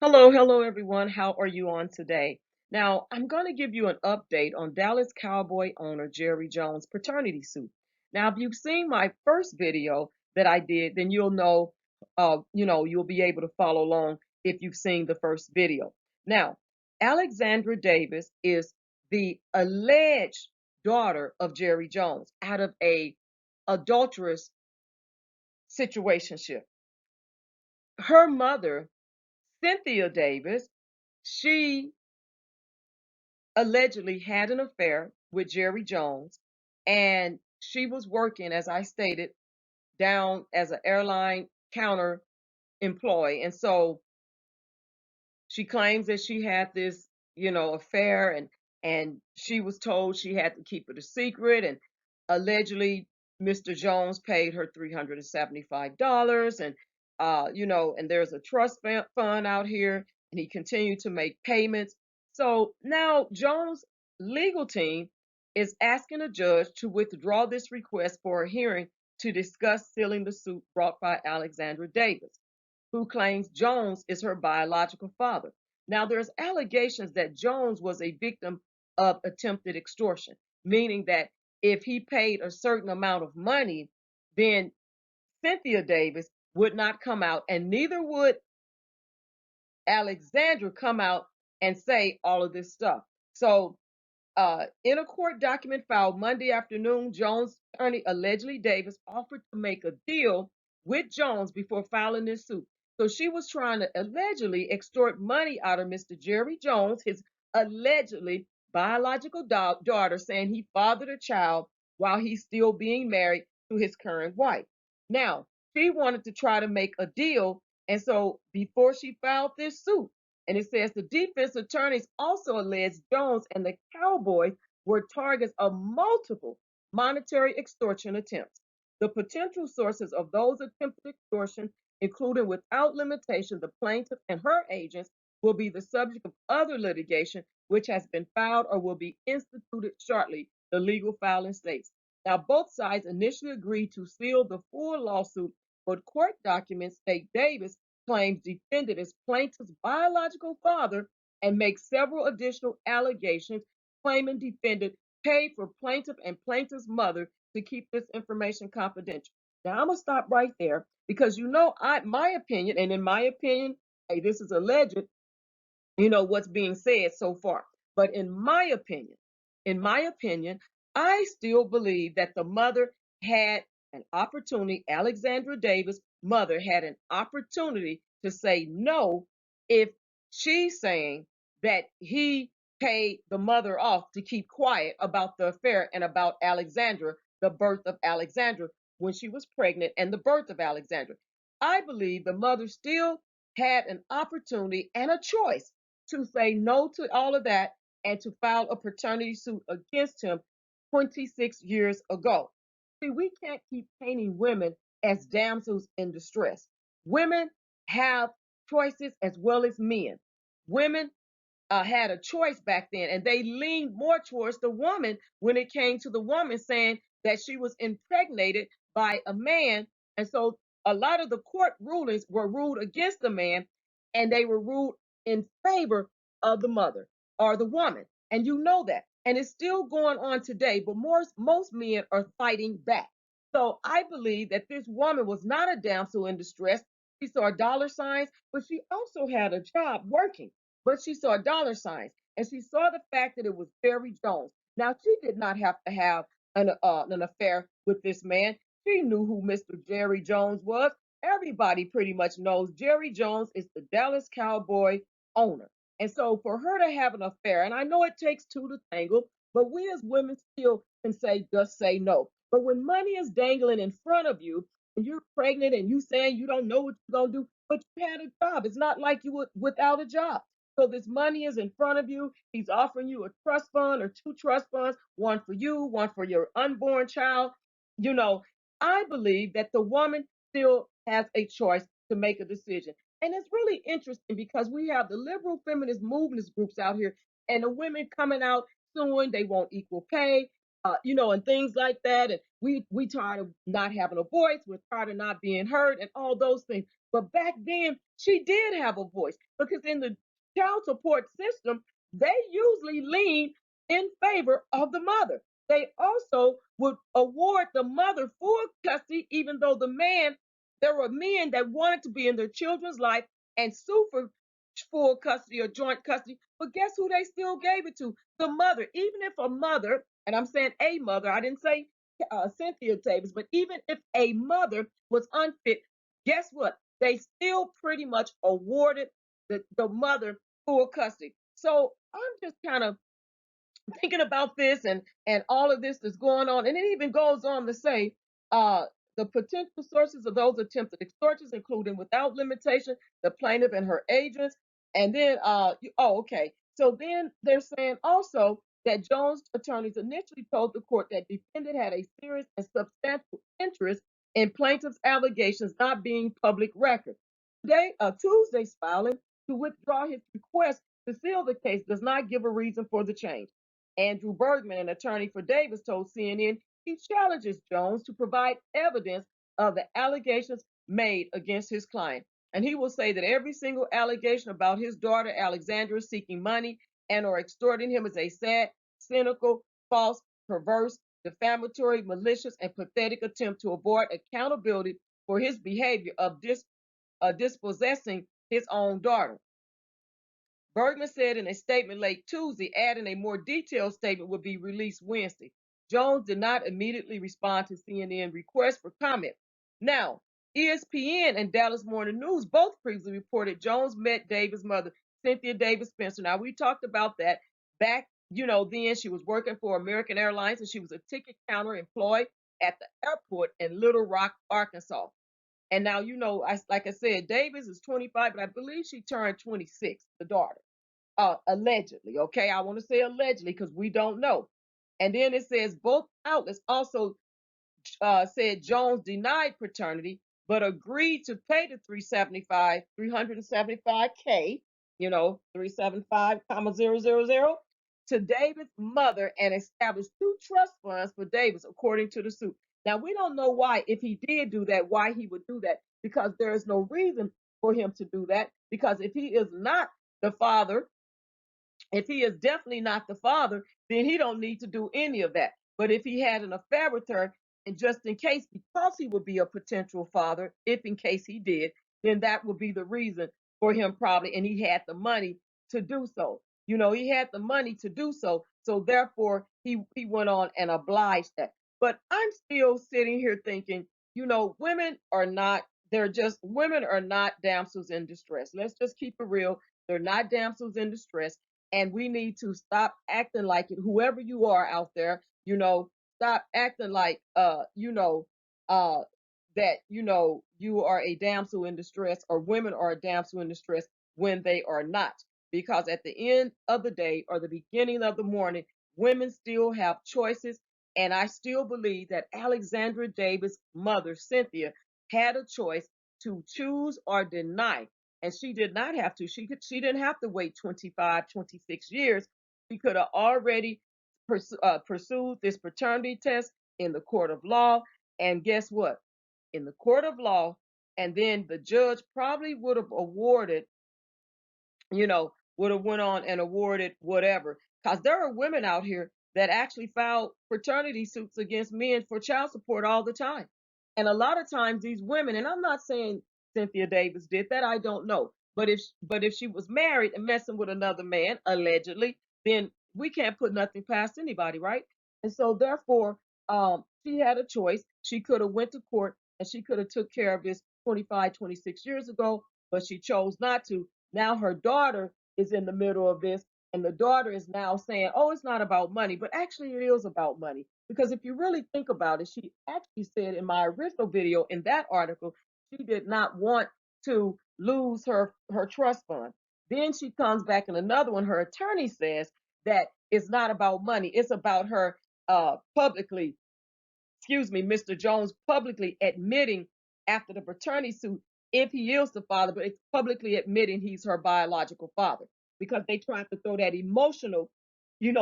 Hello everyone. How are you on today? Now, I'm going to give you an update on Dallas Cowboy owner Jerry Jones' paternity suit. Now, if you've seen my first video that I did, then you'll be able to follow along if you've seen the first video. Now, Alexandra Davis is the alleged daughter of Jerry Jones out of a adulterous situationship. Her mother, Cynthia Davis, she allegedly had an affair with Jerry Jones, and she was working, as I stated, down as an airline counter employee. And so she claims that she had this, affair, and she was told she had to keep it a secret. And allegedly, Mr. Jones paid her $375, and there's a trust fund out here, and he continued to make payments. So now Jones' legal team is asking a judge to withdraw this request for a hearing to discuss sealing the suit brought by Alexandra Davis, who claims Jones is her biological father. Now, there's allegations that Jones was a victim of attempted extortion, meaning that if he paid a certain amount of money, then Cynthia Davis would not come out, and neither would Alexandra come out and say all of this stuff. So, in a court document filed Monday afternoon, Jones' attorney allegedly Davis offered to make a deal with Jones before filing this suit. So she was trying to allegedly extort money out of Mr. Jerry Jones, his allegedly biological daughter, saying he fathered a child while he's still being married to his current wife. Now, she wanted to try to make a deal, and so before she filed this suit, and it says the defense attorneys also alleged Jones and the Cowboys were targets of multiple monetary extortion attempts. The potential sources of those attempted extortion, including without limitation the plaintiff and her agents, will be the subject of other litigation which has been filed or will be instituted shortly, the legal filing states. Now, both sides initially agreed to seal the full lawsuit, but court documents state Davis claims defendant is plaintiff's biological father and makes several additional allegations claiming defendant paid for plaintiff and plaintiff's mother to keep this information confidential. Now I'm gonna stop right there because my opinion, and in my opinion, hey, this is alleged, what's being said so far. But in my opinion, I still believe that the mother had an opportunity, Alexandra Davis' mother had an opportunity to say no if she's saying that he paid the mother off to keep quiet about the affair and about Alexandra, the birth of Alexandra when she was pregnant and the birth of Alexandra. I believe the mother still had an opportunity and a choice to say no to all of that and to file a paternity suit against him 26 years ago. See, we can't keep painting women as damsels in distress. Women have choices as well as men. Women had a choice back then, and they leaned more towards the woman when it came to the woman saying that she was impregnated by a man. And so a lot of the court rulings were ruled against the man, and they were ruled in favor of the mother or the woman. And you know that. And it's still going on today, but most men are fighting back. So I believe that this woman was not a damsel in distress. She saw dollar signs, but she also had a job working, but she saw dollar signs, and she saw the fact that it was Jerry Jones. Now, she did not have to have an affair with this man. She knew who Mr. Jerry Jones was. Everybody pretty much knows Jerry Jones is the Dallas Cowboy owner. And so for her to have an affair, and I know it takes two to tangle, but we as women still can say, just say no. But when money is dangling in front of you, and you're pregnant and you saying you don't know what you're going to do, but you had a job. It's not like you were without a job. So this money is in front of you. He's offering you a trust fund or two trust funds, one for you, one for your unborn child. You know, I believe that the woman still has a choice to make a decision. And it's really interesting because we have the liberal feminist movements groups out here and the women coming out suing. They want equal pay. and things like that. And we tired of not having a voice. We're tired of not being heard, and all those things. But back then, she did have a voice because in the child support system, they usually lean in favor of the mother. They also would award the mother full custody, even though there were men that wanted to be in their children's life and sue for full custody or joint custody. But guess who they still gave it to? The mother. Even if a mother, and I'm saying a mother, I didn't say Cynthia Davis, but even if a mother was unfit, guess what? They still pretty much awarded the mother full custody. So I'm just kind of thinking about this and all of this that's going on, and it even goes on to say uh, the potential sources of those attempted extortions, including without limitation the plaintiff and her agents, and then okay. So then they're saying also that Jones' attorneys initially told the court that defendant had a serious and substantial interest in plaintiff's allegations not being public record. Today, Tuesday's filing to withdraw his request to seal the case does not give a reason for the change. Andrew Bergman, an attorney for Davis, told CNN he challenges Jones to provide evidence of the allegations made against his client. And he will say that every single allegation about his daughter Alexandra seeking money and or extorting him is a sad, cynical, false, perverse, defamatory, malicious, and pathetic attempt to avoid accountability for his behavior of dispossessing his own daughter. Bergman said in a statement late Tuesday, adding a more detailed statement would be released Wednesday. Jones did not immediately respond to CNN requests for comment. Now, ESPN and Dallas Morning News both previously reported Jones met Davis' mother, Cynthia Davis Spencer. Now, we talked about that back, then she was working for American Airlines and she was a ticket counter employed at the airport in Little Rock, Arkansas. And now, like I said, Davis is 25, but I believe she turned 26, the daughter, allegedly. Okay, I want to say allegedly because we don't know. And then it says both outlets also said Jones denied paternity, but agreed to pay the 375K, 375,000 to Davis' mother and established two trust funds for Davis, according to the suit. Now we don't know why, if he did do that, why he would do that, because there is no reason for him to do that. Because if he is not the father, if he is definitely not the father, then he don't need to do any of that. But if he had an affair with her, and just in case, because he would be a potential father, if in case he did, then that would be the reason for him probably, and he had the money to do so. He had the money to do so. So therefore, he went on and obliged that. But I'm still sitting here thinking, women are not damsels in distress. Let's just keep it real. They're not damsels in distress, and we need to stop acting like it. Whoever you are out there, stop acting like uh that you are a damsel in distress, or women are a damsel in distress when they are not. Because at the end of the day or the beginning of the morning, women still have choices. And I still believe that Alexandra Davis' mother, Cynthia, had a choice to choose or deny. And she did not have to. She didn't have to wait 25, 26 years. She could have already pursued this paternity test in the court of law. And guess what? In the court of law, and then the judge probably would have awarded, would have went on and awarded whatever. Because there are women out here that actually file paternity suits against men for child support all the time. And a lot of times these women, and I'm not saying Cynthia Davis did that, I don't know. But if she was married and messing with another man, allegedly, then we can't put nothing past anybody, right? And so therefore, she had a choice. She could have went to court and she could have took care of this 25, 26 years ago, but she chose not to. Now her daughter is in the middle of this, and the daughter is now saying, oh, it's not about money, but actually it is about money. Because if you really think about it, she actually said in my original video, in that article, she did not want to lose her trust fund. Then she comes back in another one, her attorney says that it's not about money, it's about her publicly, Mr. Jones publicly admitting after the paternity suit, if he is the father, but it's publicly admitting he's her biological father, because they tried to throw that emotional,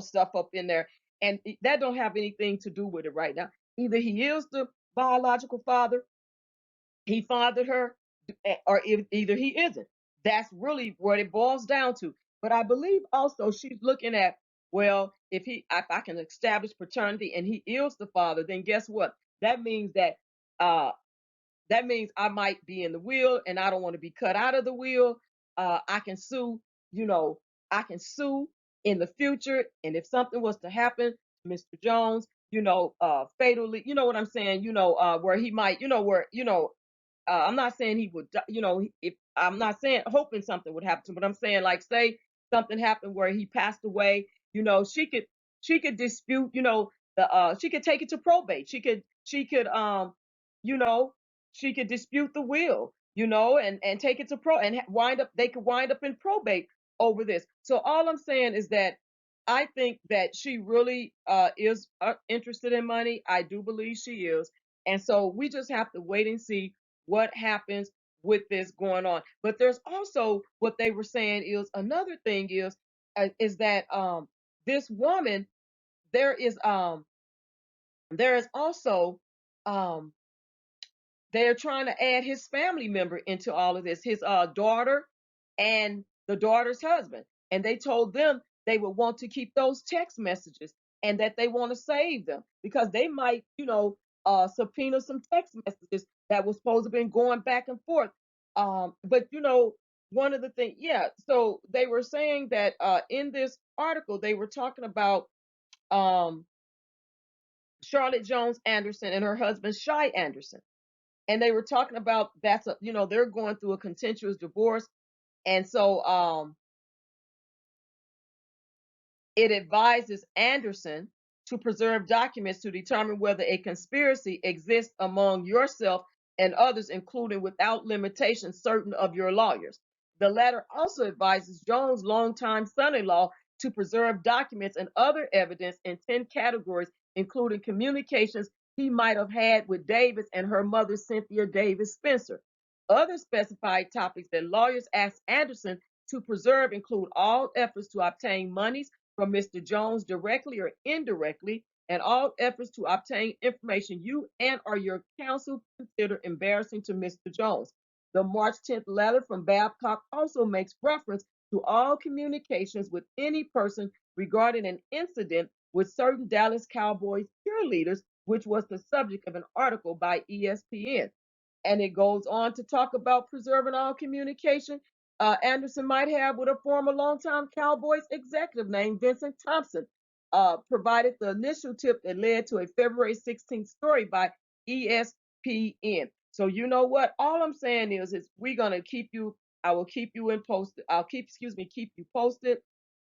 stuff up in there. and that don't have anything to do with it right now. Either he is the biological father, he fathered her, or either he isn't. That's really what it boils down to. But I believe also she's looking at, well, if I can establish paternity and he is the father, then guess what? That means uh that means I might be in the will and I don't want to be cut out of the will. I can sue, you know, I can sue in the future. And if something was to happen, Mr. Jones, fatally, you know what I'm saying, where he might, I'm not saying he would, if I'm not saying hoping something would happen to him, but I'm saying like say something happened where he passed away, she could dispute, she could take it to probate. She could you know, she could dispute the will, and take it to pro and wind up they could wind up in probate over this. So all I'm saying is that I think that she really is interested in money. I do believe she is. And so we just have to wait and see what happens with this going on. But there's also what they were saying is another thing is that this woman there is also um they're trying to add his family member into all of this, his daughter and the daughter's husband. And they told them they would want to keep those text messages and that they want to save them because they might, subpoena some text messages that was supposed to have been going back and forth. But one of the things, yeah. So they were saying that in this article they were talking about um, Charlotte Jones Anderson and her husband Shy Anderson, and they were talking about they're going through a contentious divorce. And so it advises Anderson to preserve documents to determine whether a conspiracy exists among yourself and others, including without limitation certain of your lawyers. The letter also advises Jones' longtime son-in-law to preserve documents and other evidence in 10 categories, including communications he might have had with Davis and her mother, Cynthia Davis Spencer. Other specified topics that lawyers asked Anderson to preserve include all efforts to obtain monies from Mr. Jones directly or indirectly, and all efforts to obtain information you and or your counsel consider embarrassing to Mr. Jones. The March 10th letter from Babcock also makes reference to all communications with any person regarding an incident with certain Dallas Cowboys cheerleaders, which was the subject of an article by ESPN. And it goes on to talk about preserving all communication Anderson might have with a former longtime Cowboys executive named Vincent Thompson, provided the initial tip that led to a February 16th story by ESPN. So you know what? All I'm saying is we're gonna keep you. I will keep you in posted. Keep you posted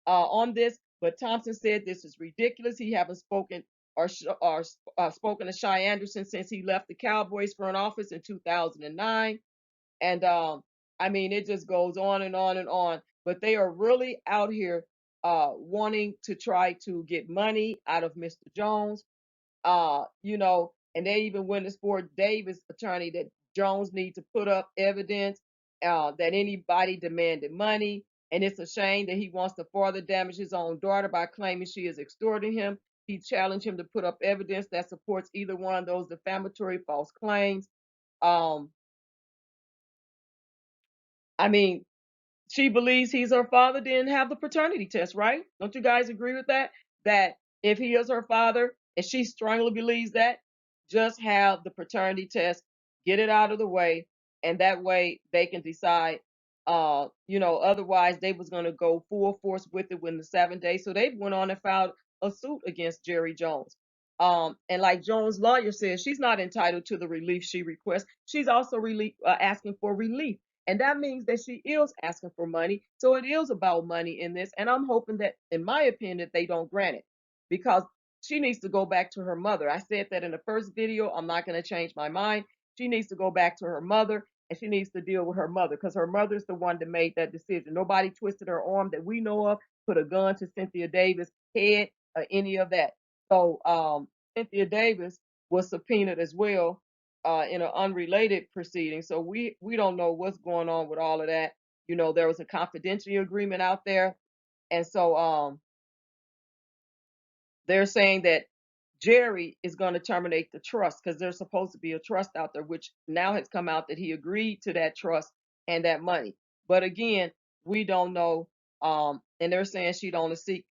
on this. But Thompson said this is ridiculous. He haven't spoken or spoken to Shy Anderson since he left the Cowboys for an office in 2009. And I mean, it just goes on and on and on. But they are really out here wanting to try to get money out of Mr. Jones. And they even went as for Davis' attorney that Jones needs to put up evidence that anybody demanded money. And it's a shame that he wants to further damage his own daughter by claiming she is extorting him. He challenged him to put up evidence that supports either one of those defamatory false claims. Um, I mean, she believes he's her father, didn't have the paternity test, right? Don't you guys agree with that? That if he is her father, and she strongly believes that, just have the paternity test, get it out of the way, and that way they can decide. Otherwise they was gonna go full force with it within the 7 days. So they went on and filed a suit against Jerry Jones. And like Jones' lawyer says, she's not entitled to the relief she requests. She's also asking for relief, and that means that she is asking for money. So it is about money in this. And I'm hoping that, in my opinion, that they don't grant it because she needs to go back to her mother. I said that in the first video. I'm not going to change my mind. She needs to go back to her mother and she needs to deal with her mother because her mother's the one that made that decision. Nobody twisted her arm that we know of, put a gun to Cynthia Davis' head, or any of that. So Cynthia Davis was subpoenaed as well in an unrelated proceeding. So we don't know what's going on with all of that. There was a confidentiality agreement out there, and so they're saying that Jerry is going to terminate the trust because there's supposed to be a trust out there, which now has come out that he agreed to that trust and that money. But again, we don't know. And they're saying she'd only seek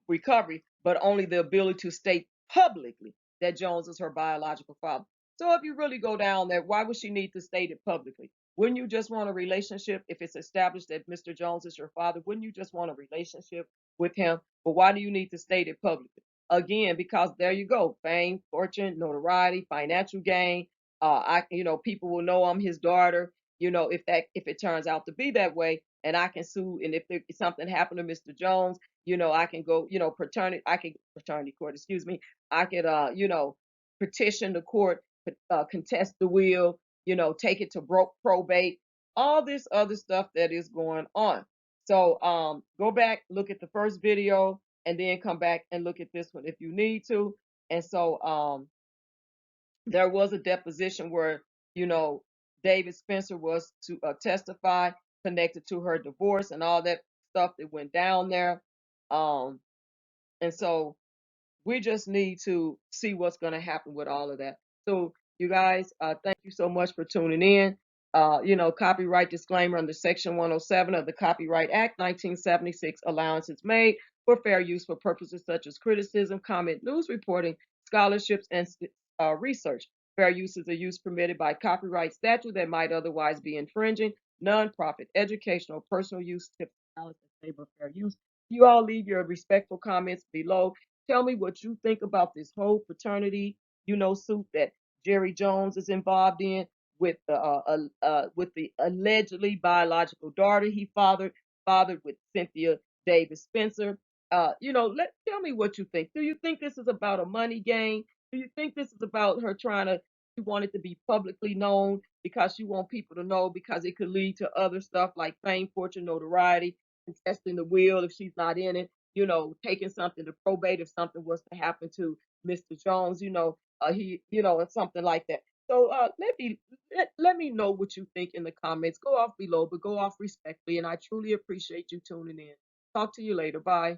recovery, but only the ability to state publicly that Jones is her biological father. So if you really go down there, why would she need to state it publicly? Wouldn't you just want a relationship if it's established that Mr. Jones is your father? Wouldn't you just want a relationship with him? But why do you need to state it publicly? Again, because there you go, fame, fortune, notoriety, financial gain. People will know I'm his daughter. If it turns out to be that way, and I can sue, and if something happened to Mr. Jones, I can go, paternity court, excuse me. I could, petition the court, contest the will, take it to probate, all this other stuff that is going on. So go back, look at the first video, and then come back and look at this one if you need to. And so there was a deposition where, you know, David Spencer was to testify connected to her divorce and all that stuff that went down there. Um, and so we just need to see what's going to happen with all of that. So, you guys, thank you so much for tuning in. Copyright disclaimer under Section 107 of the Copyright Act 1976, allowance is made for fair use for purposes such as criticism, comment, news reporting, scholarships, and research. Fair use is a use permitted by copyright statute that might otherwise be infringing. Nonprofit, educational, personal use, tips, balance, and favor of fair use. You all leave your respectful comments below. Tell me what you think about this whole paternity, suit that Jerry Jones is involved in with the allegedly biological daughter he fathered with Cynthia Davis Spencer. Tell me what you think. Do you think this is about a money game? Do you think this is about her she want it to be publicly known because she want people to know because it could lead to other stuff like fame, fortune, notoriety, contesting the will if she's not in it, taking something to probate if something was to happen to Mr. Jones, and something like that. So let me know what you think in the comments. Go off below, but go off respectfully, and I truly appreciate you tuning in. Talk to you later. Bye.